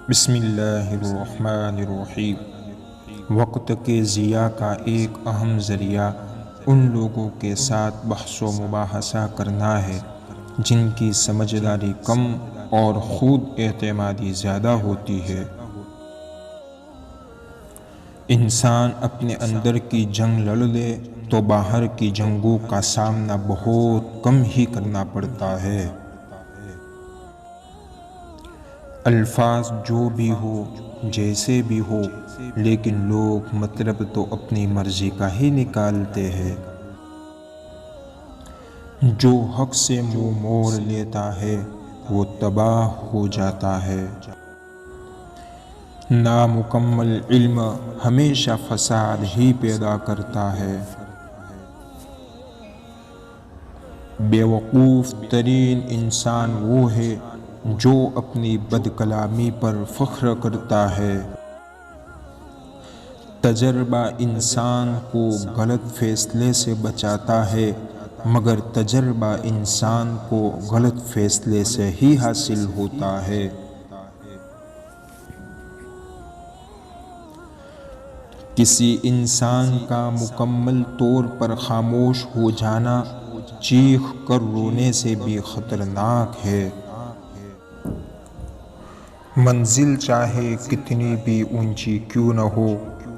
بسم اللہ الرحمن الرحیم۔ وقت کے ضیاع کا ایک اہم ذریعہ ان لوگوں کے ساتھ بحث و مباحثہ کرنا ہے جن کی سمجھداری کم اور خود اعتمادی زیادہ ہوتی ہے۔ انسان اپنے اندر کی جنگ لڑ لے تو باہر کی جنگوں کا سامنا بہت کم ہی کرنا پڑتا ہے۔ الفاظ جو بھی ہو، جیسے بھی ہو، لیکن لوگ مطلب تو اپنی مرضی کا ہی نکالتے ہیں۔ جو حق سے منہ موڑ لیتا ہے وہ تباہ ہو جاتا ہے۔ نامکمل علم ہمیشہ فساد ہی پیدا کرتا ہے۔ بیوقوف ترین انسان وہ ہے جو اپنی بد کلامی پر فخر کرتا ہے۔ تجربہ انسان کو غلط فیصلے سے بچاتا ہے، مگر تجربہ انسان کو غلط فیصلے سے ہی حاصل ہوتا ہے۔ کسی انسان کا مکمل طور پر خاموش ہو جانا چیخ کر رونے سے بھی خطرناک ہے۔ منزل چاہے کتنی بھی اونچی کیوں نہ ہو،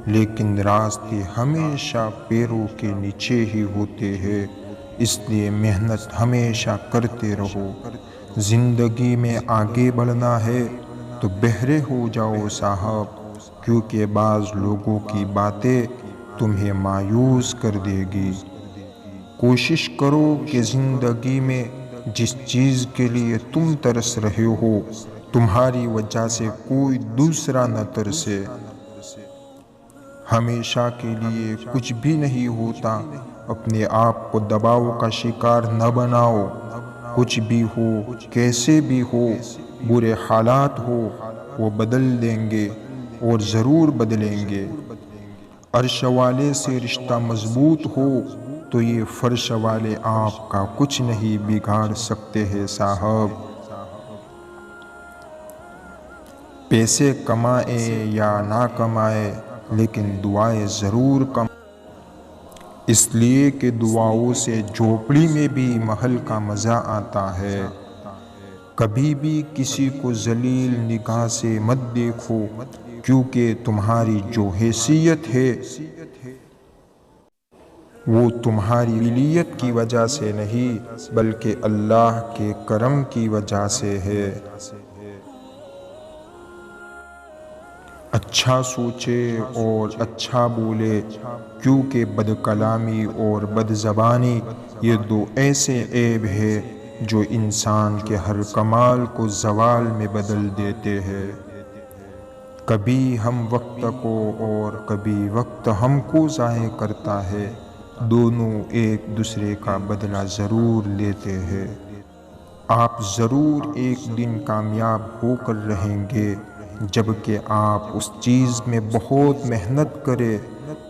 لیکن راستے ہمیشہ پیروں کے نیچے ہی ہوتے ہیں، اس لیے محنت ہمیشہ کرتے رہو۔ زندگی میں آگے بڑھنا ہے تو بہرے ہو جاؤ صاحب، کیونکہ بعض لوگوں کی باتیں تمہیں مایوس کر دے گی۔ کوشش کرو کہ زندگی میں جس چیز کے لیے تم ترس رہے ہو، تمہاری وجہ سے کوئی دوسرا نہ ترسے۔ ہمیشہ کے لیے کچھ بھی نہیں ہوتا، اپنے آپ کو دباؤ کا شکار نہ بناؤ۔ کچھ بھی ہو، کیسے بھی ہو، برے حالات ہو، وہ بدل دیں گے اور ضرور بدلیں گے۔ عرش والے سے رشتہ مضبوط ہو تو یہ فرش والے آپ کا کچھ نہیں بگاڑ سکتے ہیں صاحب۔ پیسے کمائے یا نہ کمائے، لیکن دعائیں ضرور کمائے، اس لیے کہ دعاؤں سے جھوپڑی میں بھی محل کا مزہ آتا ہے۔ کبھی بھی کسی کو ذلیل نگاہ سے مت دیکھو، کیونکہ تمہاری جو حیثیت ہے وہ تمہاری قابلیت کی وجہ سے نہیں بلکہ اللہ کے کرم کی وجہ سے ہے۔ اچھا سوچے اور اچھا بولے، کیونکہ بد کلامی اور بد زبانی یہ دو ایسے عیب ہیں جو انسان کے ہر کمال کو زوال میں بدل دیتے ہیں۔ کبھی ہم وقت کو اور کبھی وقت ہم کو ضائع کرتا ہے، دونوں ایک دوسرے کا بدلہ ضرور لیتے ہیں۔ آپ ضرور ایک دن کامیاب ہو کر رہیں گے، جبکہ آپ اس چیز میں بہت محنت کریں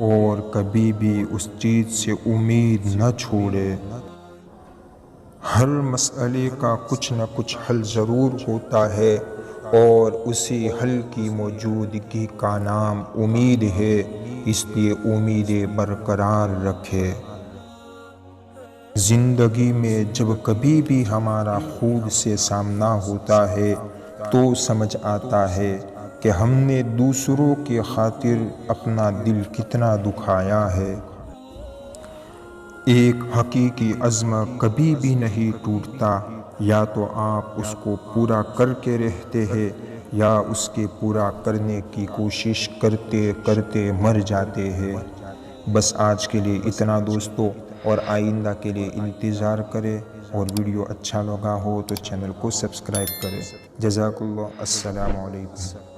اور کبھی بھی اس چیز سے امید نہ چھوڑیں۔ ہر مسئلے کا کچھ نہ کچھ حل ضرور ہوتا ہے اور اسی حل کی موجودگی کا نام امید ہے، اس لیے امیدیں برقرار رکھیں۔ زندگی میں جب کبھی بھی ہمارا خود سے سامنا ہوتا ہے تو سمجھ آتا ہے کہ ہم نے دوسروں کی خاطر اپنا دل کتنا دکھایا ہے۔ ایک حقیقی عزم کبھی بھی نہیں ٹوٹتا، یا تو آپ اس کو پورا کر کے رہتے ہیں یا اس کے پورا کرنے کی کوشش کرتے کرتے مر جاتے ہیں۔ بس آج کے لیے اتنا دوستو، اور آئندہ کے لیے انتظار کریں، اور ویڈیو اچھا لگا ہو تو چینل کو سبسکرائب کریں۔ جزاک اللہ، السلام علیکم۔